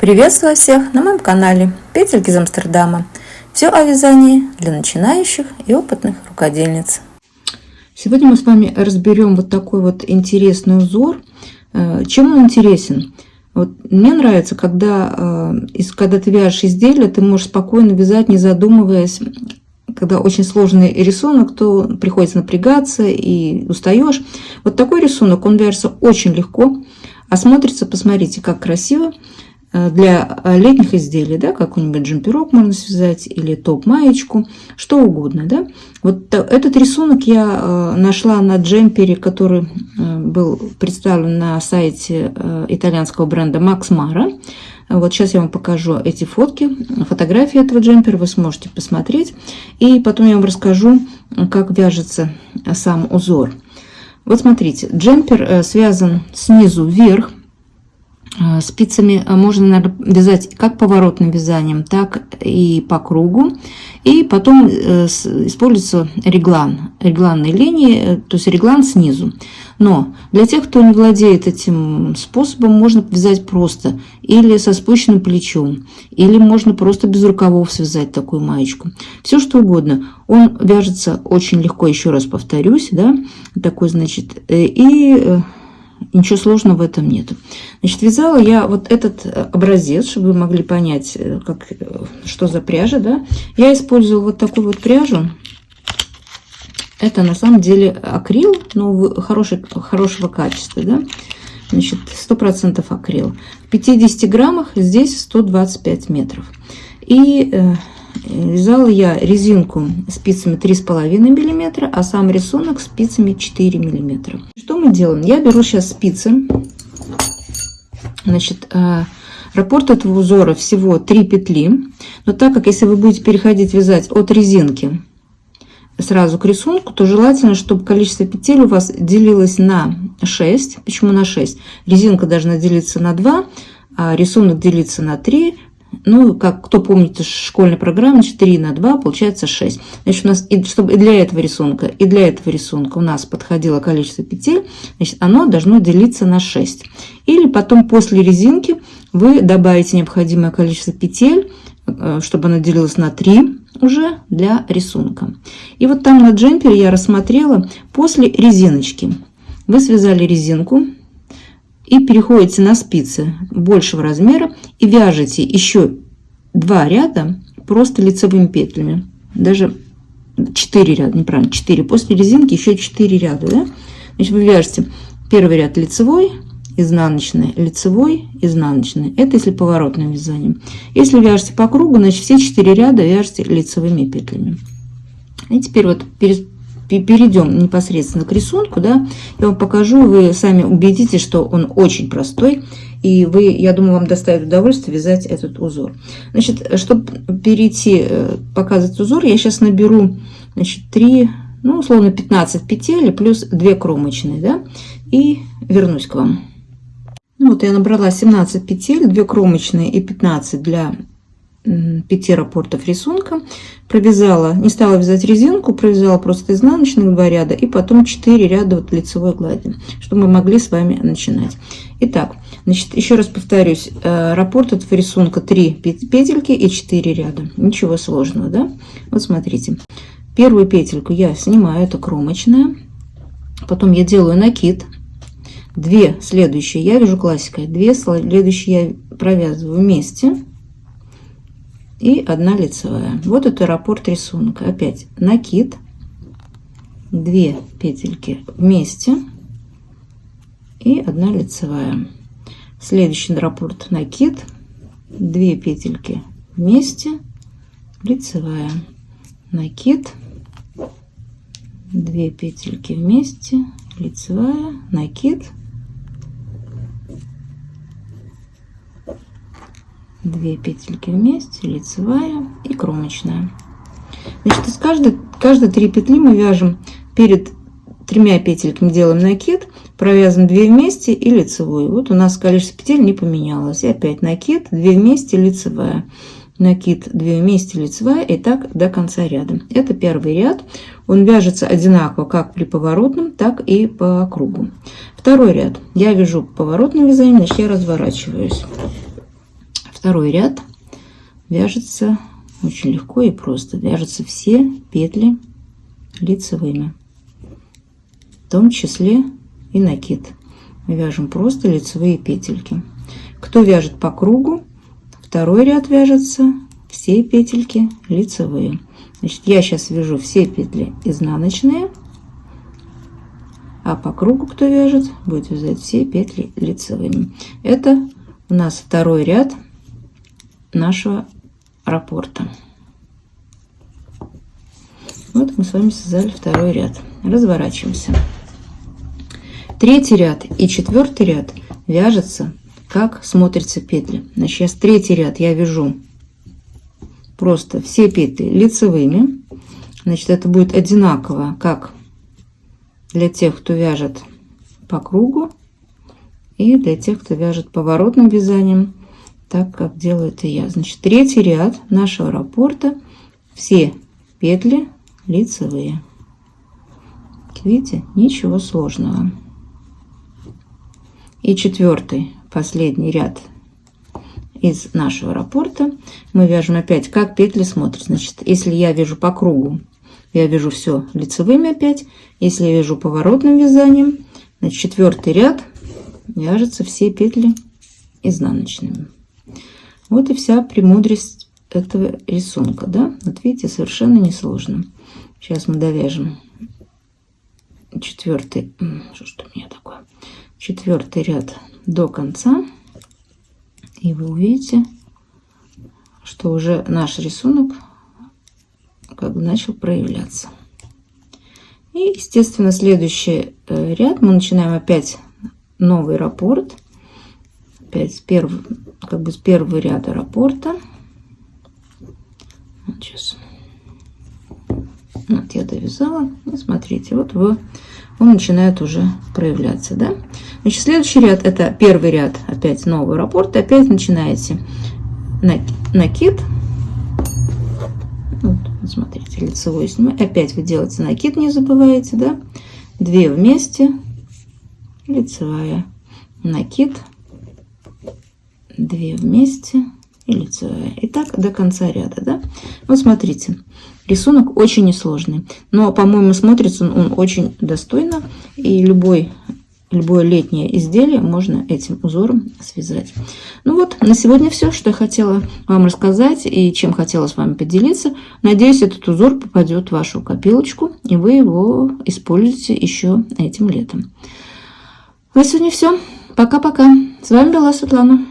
Приветствую всех на моем канале Петельки из Амстердама. Все о вязании для начинающих и опытных рукодельниц. Сегодня мы с вами разберем вот такой вот интересный узор. Чем он интересен? Вот мне нравится, когда ты вяжешь изделие, ты можешь спокойно вязать, не задумываясь. Когда очень сложный рисунок, то приходится напрягаться и устаешь. Вот такой рисунок, он вяжется очень легко, а смотрится, посмотрите, как красиво. Для летних изделий, да, какой-нибудь джемперок можно связать или топ-маечку, что угодно, да. Вот этот рисунок я нашла на джемпере, который был представлен на сайте итальянского бренда Max Mara. Вот сейчас я вам покажу эти фотографии этого джемпера, вы сможете посмотреть. И потом я вам расскажу, как вяжется сам узор. Вот смотрите, джемпер связан снизу вверх. Спицами можно вязать как поворотным вязанием, так и по кругу. И потом используется регланные линии, то есть реглан снизу. Но для тех, кто не владеет этим способом, можно вязать просто или со спущенным плечом, или можно просто без рукавов связать такую маечку. Все что угодно. Он вяжется очень легко, еще раз повторюсь, да, такой, значит, и ничего сложного в этом нет. Значит, вязала я вот этот образец, чтобы вы могли понять, что за пряжа, да. Я использовала вот такую вот пряжу. Это на самом деле акрил, но хорошего качества, да. Значит, 100% акрил. В 50 граммах здесь 125 метров. И вязала я резинку спицами 3,5 мм, а сам рисунок спицами 4 мм. Что мы делаем? Я беру сейчас спицы. Значит, раппорт этого узора всего 3 петли. Но так как если вы будете переходить вязать от резинки сразу к рисунку, то желательно, чтобы количество петель у вас делилось на 6. Почему на 6? Резинка должна делиться на 2, а рисунок делиться на 3. Ну, как кто помнит из школьной программы, 4 на 2 получается 6. Значит, у нас, чтобы и для этого рисунка у нас подходило количество петель, значит, оно должно делиться на 6. Или потом после резинки вы добавите необходимое количество петель, чтобы оно делилось на 3 уже для рисунка. И вот там на джемпере я рассмотрела после резиночки. Вы связали резинку и переходите на спицы большего размера и вяжете еще 2 ряда просто лицевыми петлями. Даже 4 ряда, неправильно, 4. После резинки еще 4 ряда. Да? Значит, вы вяжете первый ряд лицевой, изнаночный, лицевой, изнаночный. Это если поворотным вязанием. Если вяжете по кругу, значит все 4 ряда вяжете лицевыми петлями. И теперь вот перейдем непосредственно к рисунку, да, я вам покажу, вы сами убедитесь, что он очень простой, и я думаю, вам доставит удовольствие вязать этот узор. Значит, чтобы перейти, показывать узор, я сейчас наберу, значит, 3, ну, условно 15 петель плюс 2 кромочные, да, и вернусь к вам. Ну, вот я набрала 17 петель, 2 кромочные и 15 для 5 раппортов рисунка, провязала, не стала вязать резинку, провязала просто изнаночных 2 ряда и потом 4 ряда вот лицевой глади, чтобы мы могли с вами начинать. Итак, значит, еще раз повторюсь, раппорт этого рисунка 3 петельки и 4 ряда, ничего сложного, да? Вот смотрите, первую петельку я снимаю, это кромочная, потом я делаю накид, 2 следующие я вяжу классикой, 2 следующие я провязываю вместе. И 1 лицевая. Вот это раппорт рисунка. Опять накид, 2 петельки вместе и 1 лицевая. Следующий раппорт накид, 2 петельки вместе, лицевая, накид, 2 петельки вместе, лицевая, накид, 2 петельки вместе, лицевая и кромочная. Значит, из каждой 3 петли мы вяжем перед 3 петельками, делаем накид, провязываем 2 вместе и лицевую. Вот у нас количество петель не поменялось. И опять накид, 2 вместе, лицевая, накид, 2 вместе, лицевая, и так до конца ряда. Это первый ряд. Он вяжется одинаково как при поворотном, так и по кругу. Второй ряд я вяжу поворотным вязанием, значит, я разворачиваюсь. Второй ряд вяжется очень легко и просто. Вяжутся все петли лицевыми, в том числе и накид. Мы вяжем просто лицевые петельки. Кто вяжет по кругу, второй ряд вяжется все петельки лицевые. Значит, я сейчас вяжу все петли изнаночные, а по кругу кто вяжет, будет вязать все петли лицевыми. Это у нас второй ряд нашего раппорта. Вот мы с вами связали второй ряд. Разворачиваемся. Третий ряд и четвертый ряд вяжется, как смотрятся петли. Значит, сейчас третий ряд я вяжу просто все петли лицевыми. Значит, это будет одинаково, как для тех, кто вяжет по кругу, и для тех, кто вяжет поворотным вязанием, так как делаю это я. Значит, третий ряд нашего раппорта, все петли лицевые. Видите, ничего сложного. И четвертый, последний ряд из нашего раппорта мы вяжем опять, как петли смотрят. Значит, если я вяжу по кругу, я вяжу все лицевыми опять. Если я вяжу поворотным вязанием, значит, четвертый ряд вяжется все петли изнаночными. Вот и вся премудрость этого рисунка, да? Вот видите, совершенно несложно. Сейчас мы довяжем четвертый, что у меня такое, четвертый ряд до конца, и вы увидите, что уже наш рисунок как бы начал проявляться. И, естественно, следующий ряд мы начинаем опять новый раппорт, опять с первого ряда раппорта. Вот сейчас. Вот я довязала. И смотрите, вот он начинает уже проявляться, да? Значит, следующий ряд, это первый ряд, опять новый раппорт, опять начинаете накид. Вот, смотрите, лицевой снимаю. Опять вы делаете накид, не забываете, да? 2 вместе, лицевая, накид, 2 вместе и лицевая. И так до конца ряда, да? Вот смотрите, рисунок очень несложный, но, по-моему, смотрится он очень достойно, и любое летнее изделие можно этим узором связать. Ну вот, на сегодня все, что я хотела вам рассказать и чем хотела с вами поделиться. Надеюсь, этот узор попадет в вашу копилочку, и вы его используете еще этим летом. На сегодня все. Пока-пока. С вами была Светлана.